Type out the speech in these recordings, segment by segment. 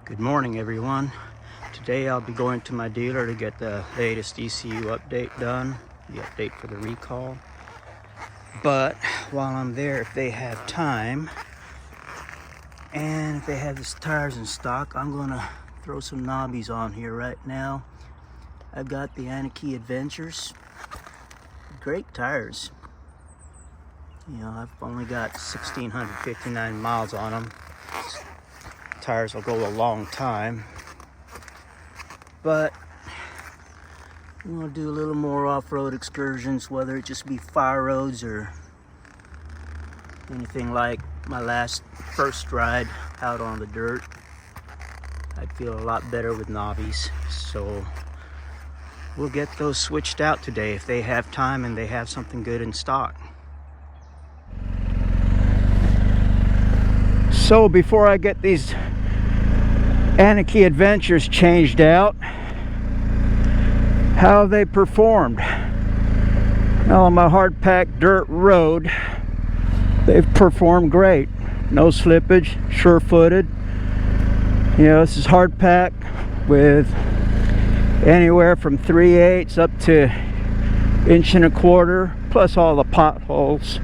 Good morning, everyone. Today I'll be going to my dealer to get the latest ECU update done, the update for the recall. But while I'm there, if they have time and if they have these tires in stock, I'm gonna throw some knobbies on here right now. I've got the Anakee Adventures. Great tires. You know, I've only got 1,659 miles on them. Tires will go a long time, but I'm gonna do a little more off-road excursions, whether it just be fire roads or anything like my first ride out on the dirt. I'd feel a lot better with knobbies, so we'll get those switched out today if they have time and they have something good in stock. So before I get these Anakee Adventures changed out, how have they performed? Well, on my hard-packed dirt road, they've performed great. No slippage, sure-footed. You know, this is hard-packed with anywhere from 3/8 up to 1.25 inches, plus all the potholes.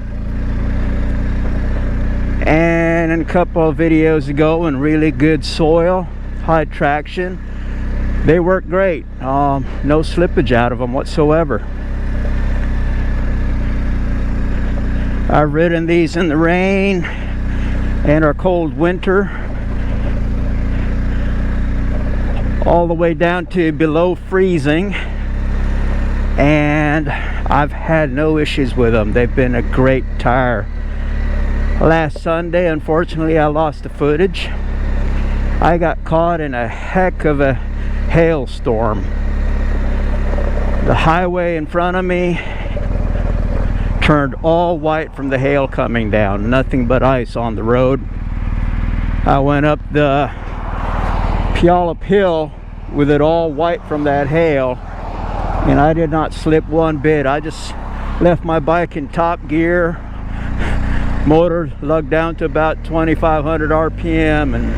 And in a couple of videos ago, in really good soil, high traction, they work great. No slippage out of them whatsoever. I've ridden these in the rain and our cold winter, all the way down to below freezing, and I've had no issues with them. They've been a great tire. Last Sunday, unfortunately, I lost the footage. I got caught in a heck of a hailstorm. The highway in front of me turned all white from the hail coming down. Nothing but ice on the road. I went up the Puyallup Hill with it all white from that hail, and I did not slip one bit. I just left my bike in top gear, motor lugged down to about 2,500 RPM, and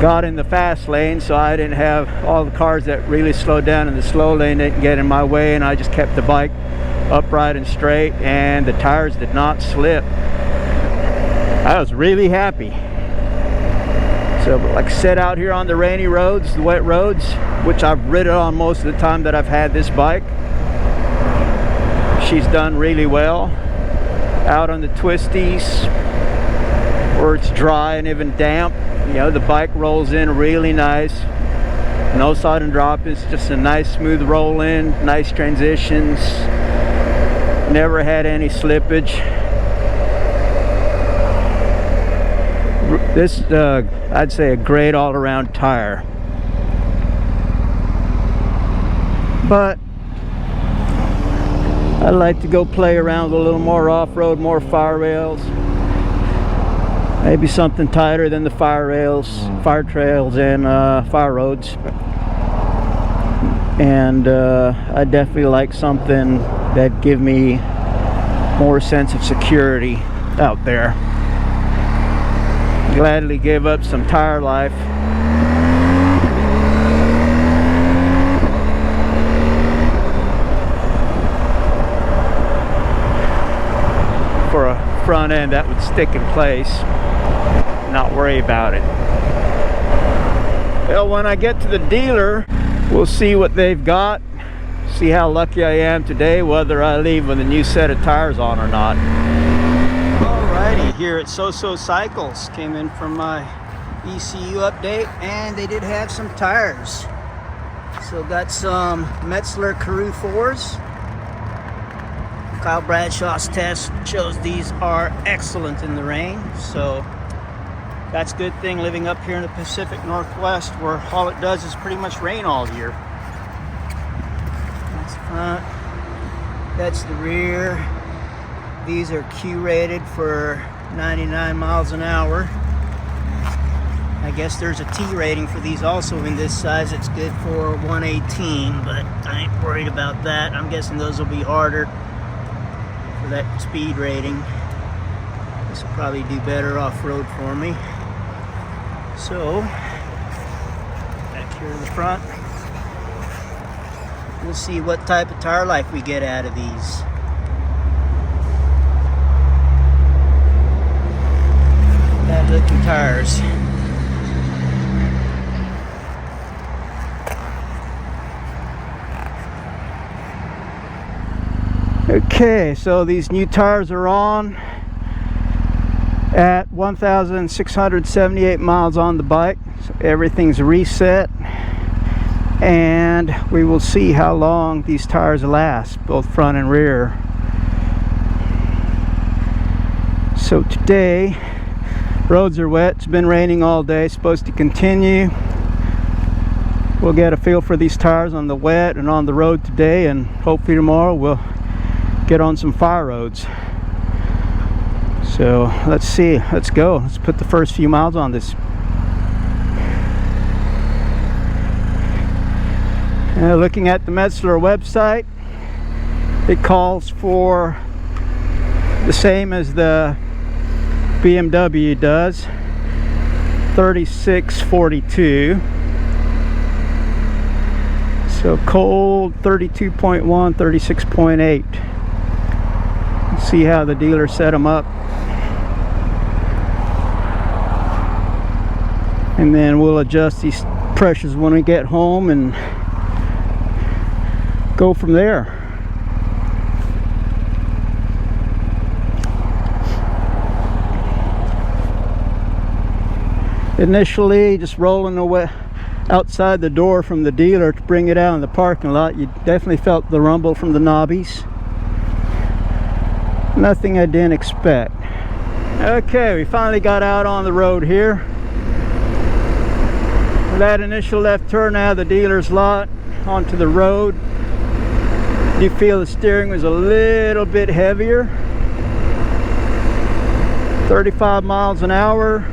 got in the fast lane, so I didn't have all the cars that really slowed down in the slow lane didn't get in my way, and I just kept the bike upright and straight, and the tires did not slip. I was really happy. So like I said, out here on the rainy roads, the wet roads, which I've ridden on most of the time that I've had this bike, she's done really well. Out on the twisties where it's dry and even damp, you know, the bike rolls in really nice. No sudden drop. It's just a nice smooth roll in, nice transitions. Never had any slippage. This I'd say a great all-around tire. But I'd like to go play around with a little more off-road, more fire rails. Maybe something tighter than the fire rails, fire trails, and fire roads. And I definitely like something that give me more sense of security out there. Gladly give up some tire life for a front end that would stick in place, not worry about it. Well, when I get to the dealer, we'll see what they've got, see how lucky I am today, whether I leave with a new set of tires on or not. Alrighty, here at So-So Cycles, came in from my ECU update, and they did have some tires. So got some Metzler Karoo 4s. Kyle Bradshaw's test shows these are excellent in the rain, so that's a good thing living up here in the Pacific Northwest, where all it does is pretty much rain all year. That's the front, that's the rear. These are Q rated for 99 miles an hour. I guess there's a T rating for these also in this size. It's good for 118, but I ain't worried about that. I'm guessing those will be harder for that speed rating. This will probably do better off-road for me. So, back here in the front, we'll see what type of tire life we get out of these. Bad looking tires. Okay, so these new tires are on at 1,678 miles on the bike. So everything's reset, and we will see how long these tires last, both front and rear. So today, roads are wet. It's been raining all day, supposed to continue. We'll get a feel for these tires on the wet and on the road today, and hopefully tomorrow we'll get on some fire roads. So let's see, let's go. Let's put the first few miles on this. Looking at the Metzler website, it calls for the same as the BMW does, 3642. So cold 32.1, 36.8. See how the dealer set them up, and then we'll adjust these pressures when we get home and go from there. Initially, just rolling away outside the door from the dealer to bring it out in the parking lot, you definitely felt the rumble from the knobbies. Nothing I didn't expect. Okay, we finally got out on the road here. That initial left turn out of the dealer's lot onto the road, you feel the steering was a little bit heavier. 35 miles an hour.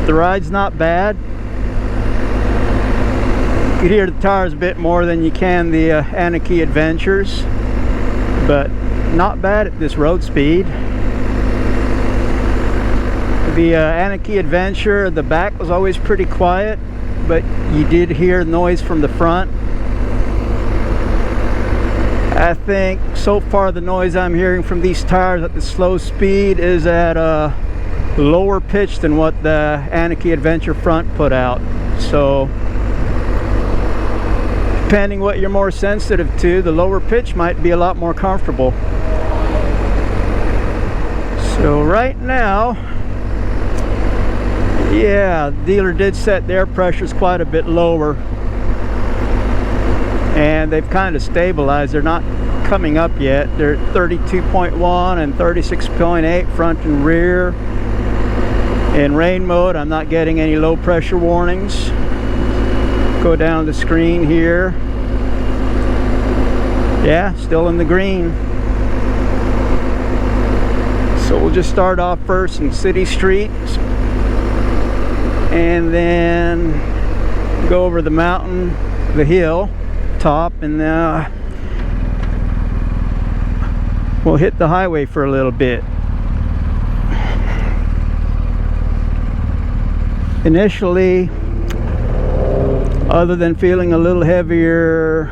The ride's not bad. You can hear the tires a bit more than you can the Anakee Adventures, but not bad at this road speed. The Anakee Adventure, the back was always pretty quiet, but you did hear noise from the front. I think so far the noise I'm hearing from these tires at the slow speed is at a lower pitch than what the Anakee Adventure front put out. So depending what you're more sensitive to, the lower pitch might be a lot more comfortable. So right now, yeah, the dealer did set their pressures quite a bit lower, and they've kind of stabilized. They're not coming up yet. They're 32.1 and 36.8 front and rear. In rain mode, I'm not getting any low pressure warnings. Go down the screen here. Yeah, still in the green. So we'll just start off first in city streets, and then go over the mountain, the hill top, and we'll hit the highway for a little bit. Initially, other than feeling a little heavier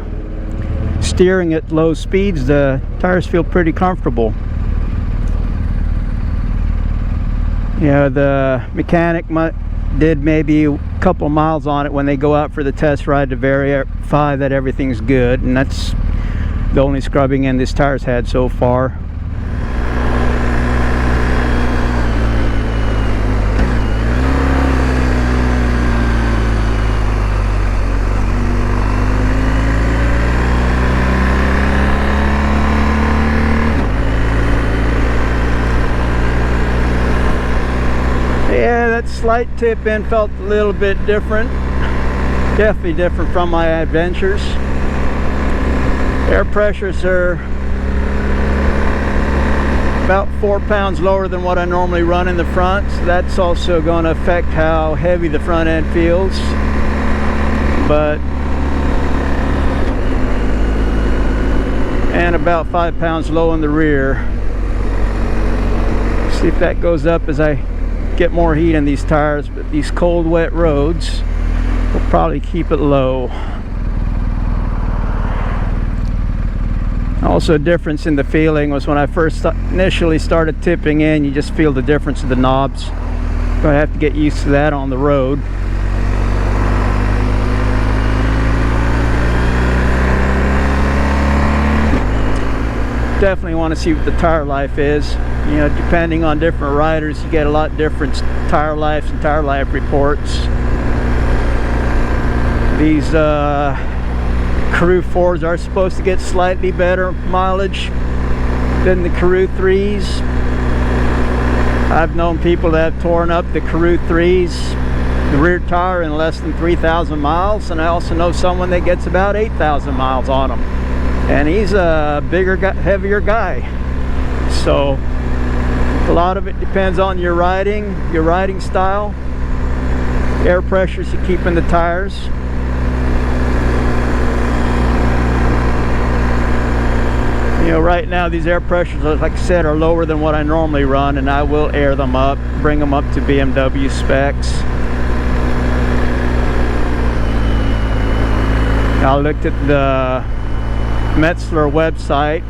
steering at low speeds, the tires feel pretty comfortable. Yeah, the mechanic did maybe a couple miles on it when they go out for the test ride to verify that everything's good, and that's the only scrubbing in this tire's had so far. That slight tip in felt a little bit different, definitely different from my Adventures. Air pressures are about 4 pounds lower than what I normally run in the front, so that's also going to affect how heavy the front end feels. But and about 5 pounds low in the rear. See if that goes up as I get more heat in these tires, but these cold, wet roads will probably keep it low. Also, a difference in the feeling was when I first initially started tipping in, you just feel the difference of the knobs. I have to get used to that on the road. Definitely want to see what the tire life is. You know, depending on different riders, you get a lot different tire lives and tire life reports. These Karoo 4s are supposed to get slightly better mileage than the Karoo 3s. I've known people that have torn up the Karoo 3s, the rear tire, in less than 3,000 miles, and I also know someone that gets about 8,000 miles on them, and he's a bigger, heavier guy. So a lot of it depends on your riding style, air pressures you keep in the tires. You know, right now these air pressures, like I said, are lower than what I normally run, and I will air them up, bring them up to BMW specs. I looked at the Metzler website,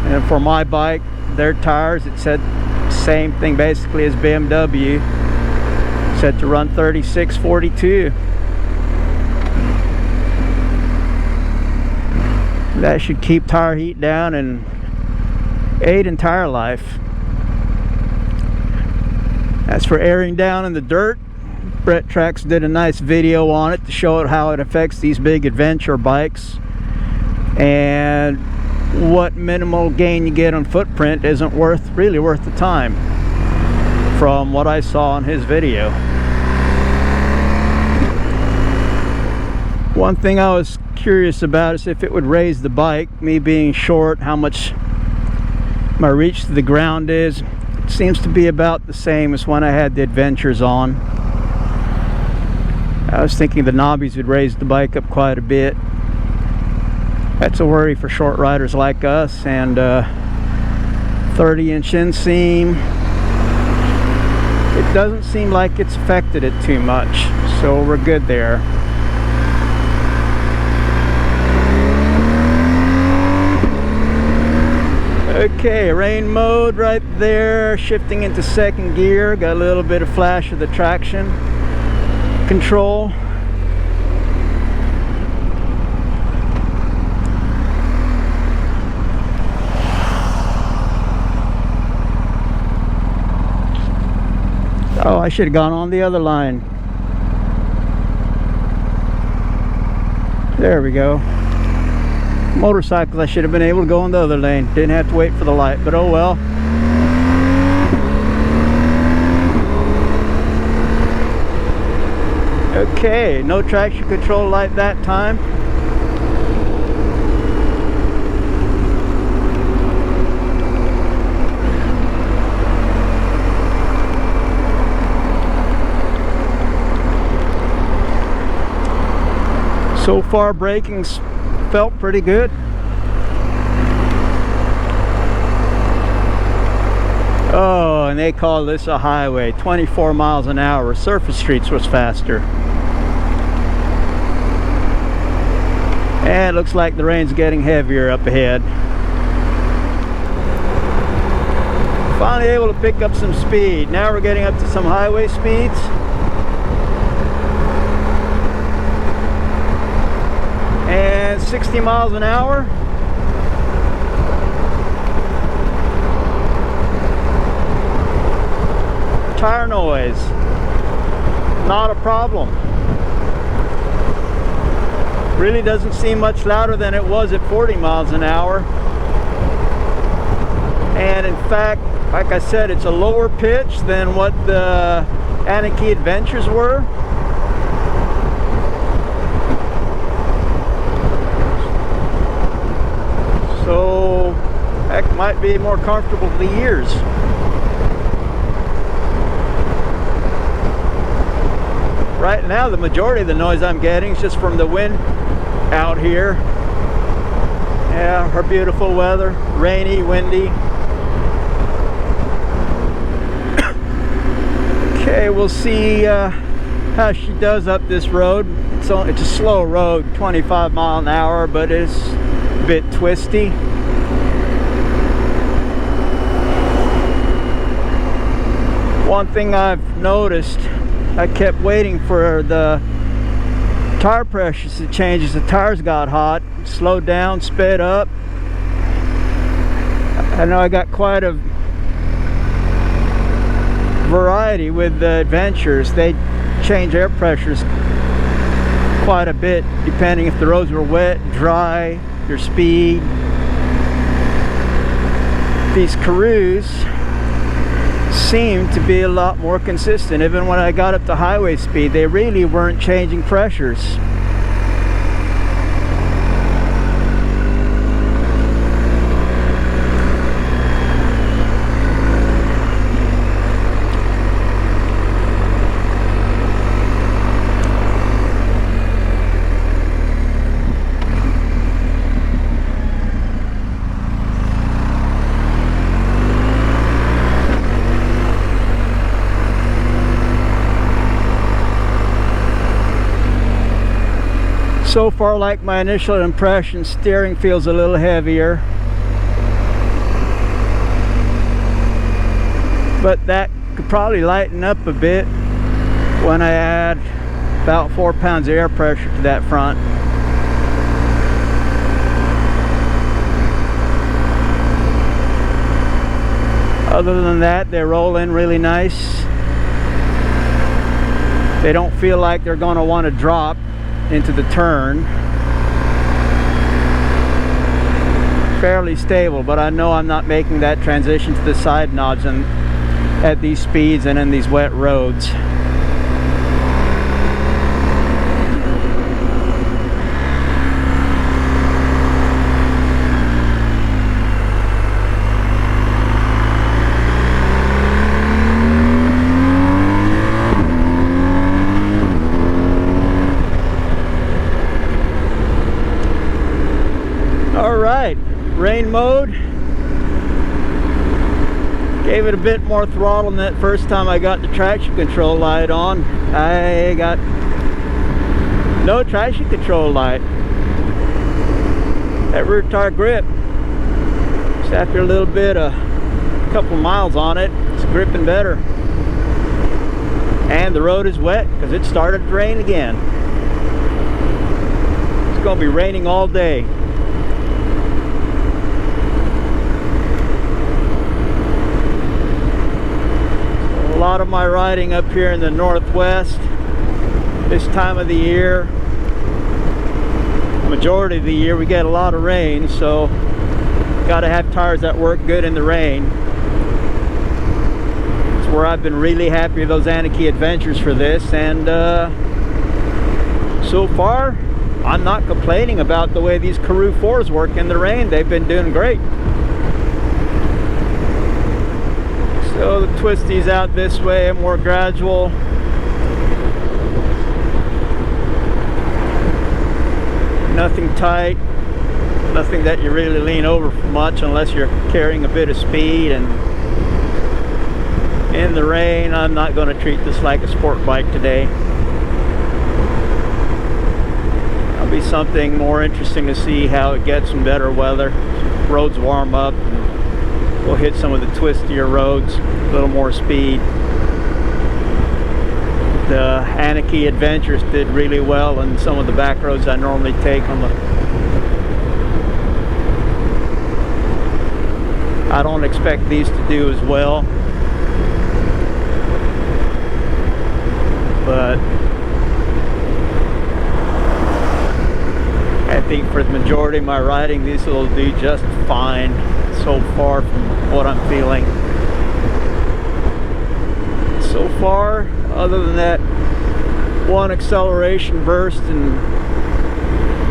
and for my bike, their tires, it said same thing basically as BMW. It said to run 3642. That should keep tire heat down and aid in tire life. As for airing down in the dirt, Brett Trax did a nice video on it to show it how it affects these big adventure bikes, and what minimal gain you get on footprint isn't really worth the time, from what I saw in his video. One thing I was curious about is if it would raise the bike, me being short, how much my reach to the ground is. It seems to be about the same as when I had the Adventures on. I was thinking the knobbies would raise the bike up quite a bit. That's a worry for short riders like us, and 30-inch inseam, it doesn't seem like it's affected it too much, so we're good there. Okay, rain mode right there, shifting into second gear, got a little bit of flash of the traction control. Oh, I should have gone on the other line. There we go. Motorcycles, I should have been able to go in the other lane. Didn't have to wait for the light, but oh well. Okay, no traction control light that time. So far, braking's felt pretty good. Oh, and they call this a highway. 24 miles an hour. Surface streets was faster. And it looks like the rain's getting heavier up ahead. Finally able to pick up some speed. Now we're getting up to some highway speeds. And 60 miles an hour. Tire noise, not a problem. Really doesn't seem much louder than it was at 40 miles an hour. And in fact, like I said, it's a lower pitch than what the Anakee Adventures were. So that might be more comfortable for the ears. Right now, the majority of the noise I'm getting is just from the wind out here. Yeah, our beautiful weather, rainy, windy. Okay, we'll see how she does up this road. It's a slow road, 25 miles an hour, but it's a bit twisty. One thing I've noticed, I kept waiting for the tire pressures to change as the tires got hot. Slowed down, sped up. I know I got quite a variety with the Adventures. They change air pressures quite a bit depending if the roads were wet, dry, your speed. These Karoos seem to be a lot more consistent. Even when I got up to highway speed, they really weren't changing pressures. So far, like my initial impression, steering feels a little heavier, but that could probably lighten up a bit when I add about 4 pounds of air pressure to that front. Other than that, they roll in really nice. They don't feel like they're going to want to drop into the turn. Fairly stable, but I know I'm not making that transition to the side knobs and at these speeds and in these wet roads. Rain mode. Gave it a bit more throttle than that first time I got the traction control light on. I got no traction control light. That rear tire grip, just after a little bit, a couple miles on it, it's gripping better. And the road is wet because it started to rain again. It's going to be raining all day. A lot of my riding up here in the Northwest this time of the year, majority of the year, we get a lot of rain, so got to have tires that work good in the rain. It's where I've been really happy with those Anakee Adventures for this, and so far I'm not complaining about the way these Karoo 4s work in the rain. They've been doing great. So the twisties out this way, more gradual. Nothing tight, nothing that you really lean over for much unless you're carrying a bit of speed. And in the rain, I'm not going to treat this like a sport bike today. That'll be something more interesting to see how it gets in better weather. Roads warm up. We'll hit some of the twistier roads, a little more speed. The Anakee Adventures did really well in some of the back roads I normally take on the... I don't expect these to do as well, but I think for the majority of my riding, these will do just fine so far from what I'm feeling. So far, other than that one acceleration burst and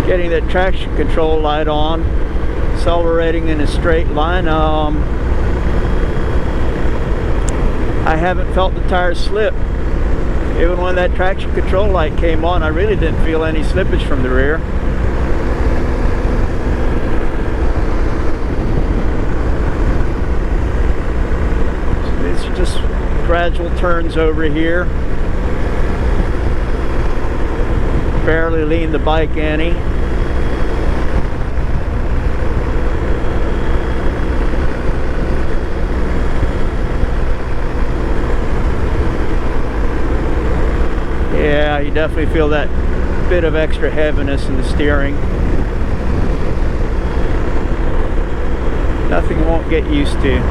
getting that traction control light on, accelerating in a straight line, I haven't felt the tires slip. Even when that traction control light came on, I really didn't feel any slippage from the rear. Just gradual turns over here. Barely lean the bike any. Yeah, you definitely feel that bit of extra heaviness in the steering. Nothing won't get used to.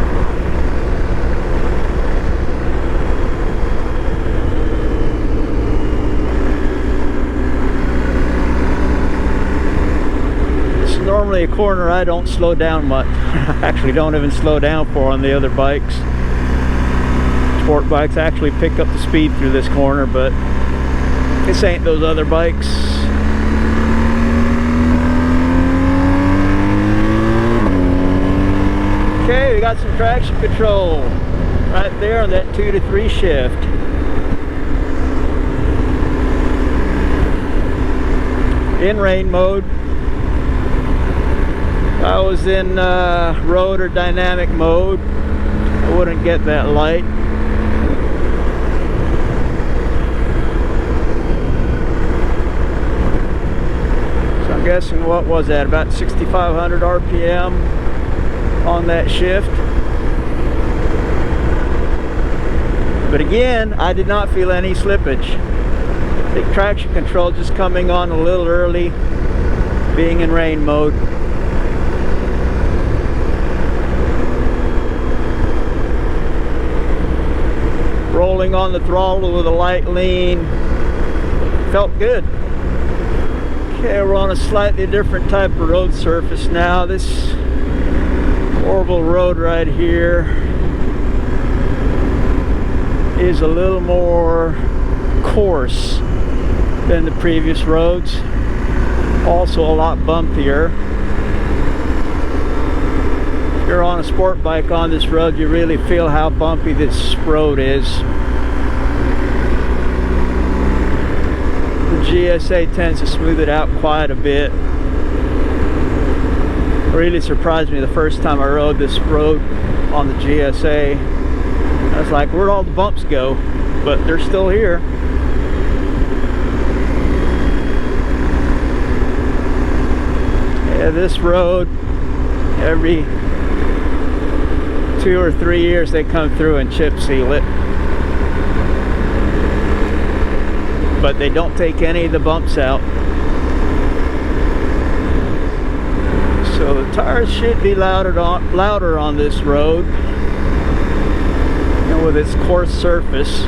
It's normally a corner I don't slow down much. Actually don't even slow down for on the other bikes. Sport bikes actually pick up the speed through this corner, but this ain't those other bikes. Okay, we got some traction control right there on that 2 to 3 shift. In rain mode. If I was in road or dynamic mode, I wouldn't get that light. So I'm guessing, what was that, about 6,500 RPM on that shift. But again, I did not feel any slippage. I think traction control just coming on a little early, being in rain mode. Rolling on the throttle with a light lean. Felt good. Okay, we're on a slightly different type of road surface now. This Orville Road right here is a little more coarse than the previous roads. Also a lot bumpier. If you're on a sport bike on this road, you really feel how bumpy this road is. The GSA tends to smooth it out quite a bit. Really surprised me the first time I rode this road on the GSA. I was like, where'd all the bumps go? But they're still here. Yeah, this road, every 2 or 3 years they come through and chip seal it. But they don't take any of the bumps out. So the tires should be louder on this road, you know, with its coarse surface.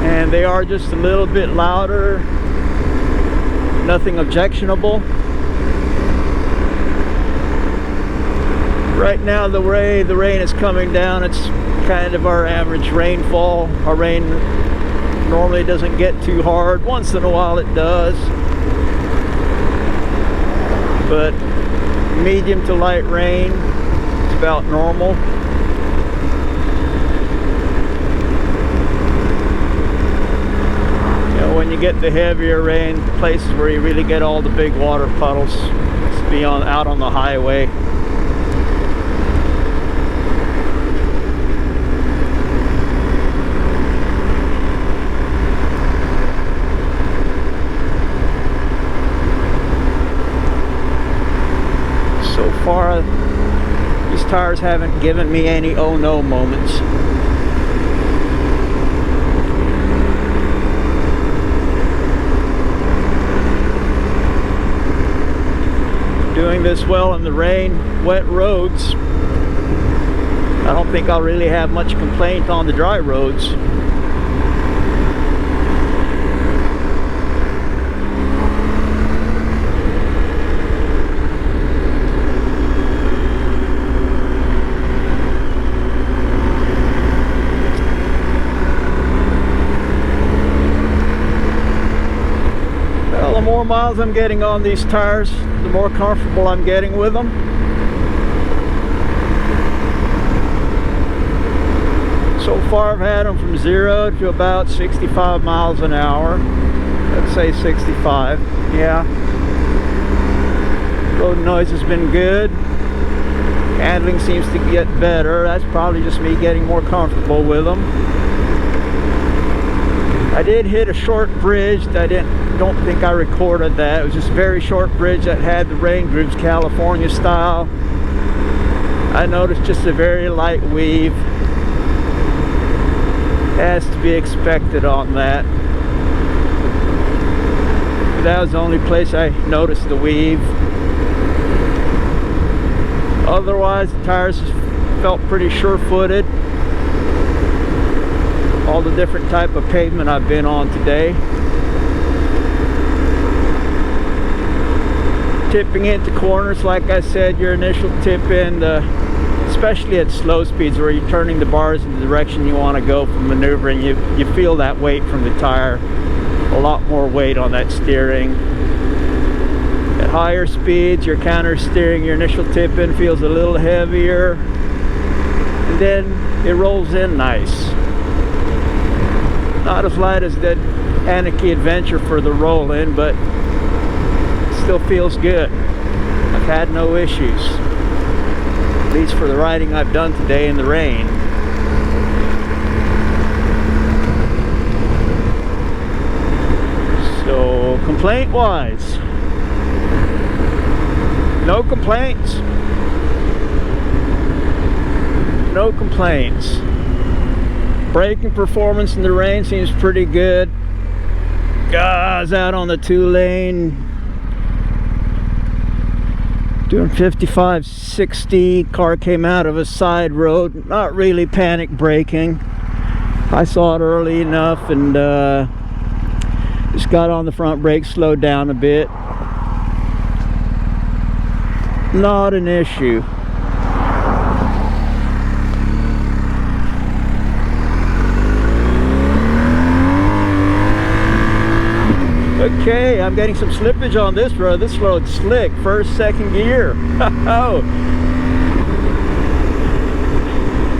And they are just a little bit louder. Nothing objectionable. Right now the way the rain is coming down, it's kind of our average rainfall. Our rain normally doesn't get too hard. Once in a while it does. But medium to light rain, it's about normal. You know, when you get the heavier rain, the places where you really get all the big water puddles, it's beyond out on the highway. So far, these tires haven't given me any oh no moments. Doing this well in the rain, wet roads. I don't think I'll really have much complaint on the dry roads. The more miles I'm getting on these tires, the more comfortable I'm getting with them. So far I've had them from 0 to about 65 miles an hour. Let's say 65, yeah. Road noise has been good. Handling seems to get better. That's probably just me getting more comfortable with them. I did hit a short bridge. I don't think I recorded that. It was just a very short bridge that had the rain grooves, California style. I noticed just a very light weave. Has to be expected on that. That was the only place I noticed the weave. Otherwise, the tires felt pretty sure-footed. All the different type of pavement I've been on today. Tipping into corners, like I said, your initial tip in, especially at slow speeds where you're turning the bars in the direction you want to go for maneuvering, you feel that weight from the tire. A lot more weight on that steering. At higher speeds, your counter steering, your initial tip in feels a little heavier, and then it rolls in nice. Not as light as that Anakee Adventure for the roll in, but still feels good. I've had no issues, at least for the riding I've done today in the rain. So complaint wise, no complaints. No complaints. Braking performance in the rain seems pretty good. Guys out on the 2-lane doing 55, 60. Car came out of a side road. Not really panic braking. I saw it early enough and just got on the front brake, slowed down a bit. Not an issue. Okay, I'm getting some slippage on this road. This road's slick. First, second gear. Oh.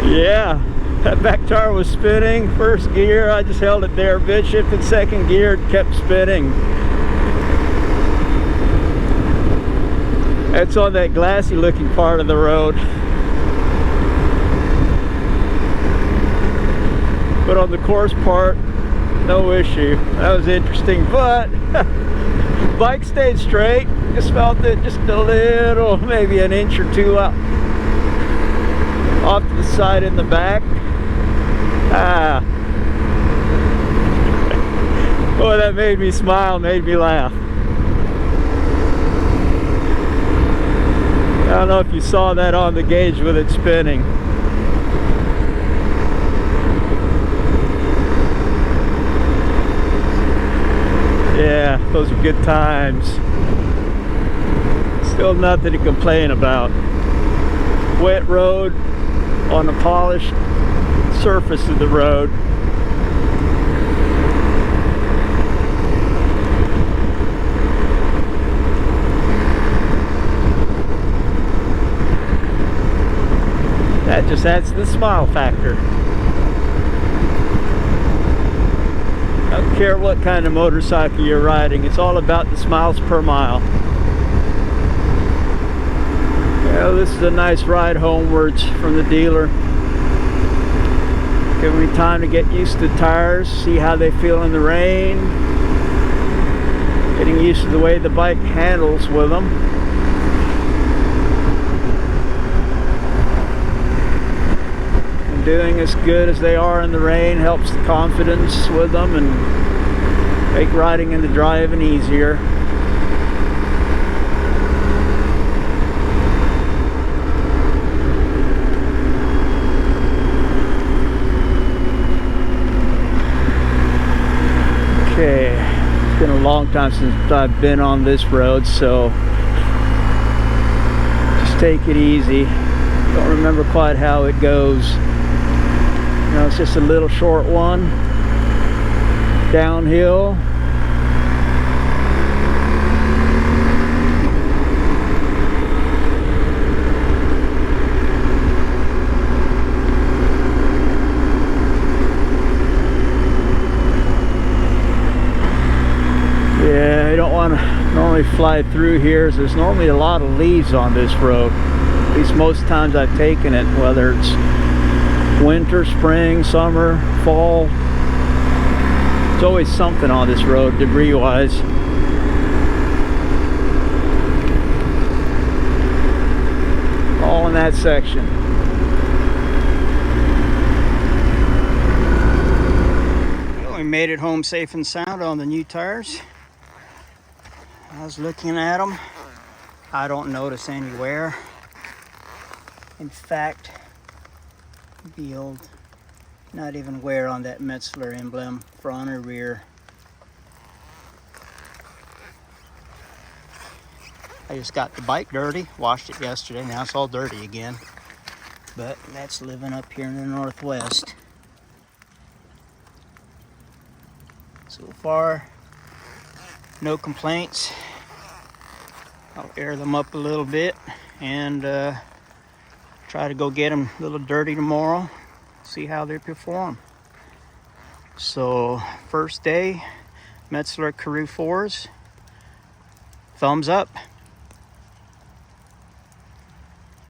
Yeah, that back tire was spinning. First gear, I just held it there a bit. Shifted second gear, it kept spinning. That's on that glassy looking part of the road. But on the course part, no issue. That was interesting, but bike stayed straight. Just felt it just a little, maybe an inch or two out off to the side in the back. Boy, that made me smile, made me laugh. I don't know if you saw that on the gauge with it spinning. Yeah, those are good times. Still nothing to complain about. Wet road on a polished surface of the road. That just adds to the smile factor. I don't care what kind of motorcycle you're riding, it's all about the smiles per mile. Well, this is a nice ride homewards from the dealer. Giving me time to get used to the tires, see how they feel in the rain. Getting used to the way the bike handles with them. And doing as good as they are in the rain helps the confidence with them and make riding in the driving easier. Okay, it's been a long time since I've been on this road, so just take it easy. Don't remember quite how it goes. You know, it's just a little short one. Downhill. normally fly through here is there's normally a lot of leaves on this road. At least most times I've taken it, whether it's winter, spring, summer, fall. There's always something on this road, debris-wise. All in that section. Well, we made it home safe and sound on the new tires. I was looking at them. I don't notice any wear. In fact, the old, not even wear on that Metzler emblem, front or rear. I just got the bike dirty, washed it yesterday, now it's all dirty again. But that's living up here in the Northwest. So far, no complaints. I'll air them up a little bit and try to go get them a little dirty tomorrow, see how they perform. So first day, Metzler Karoo 4s, thumbs up.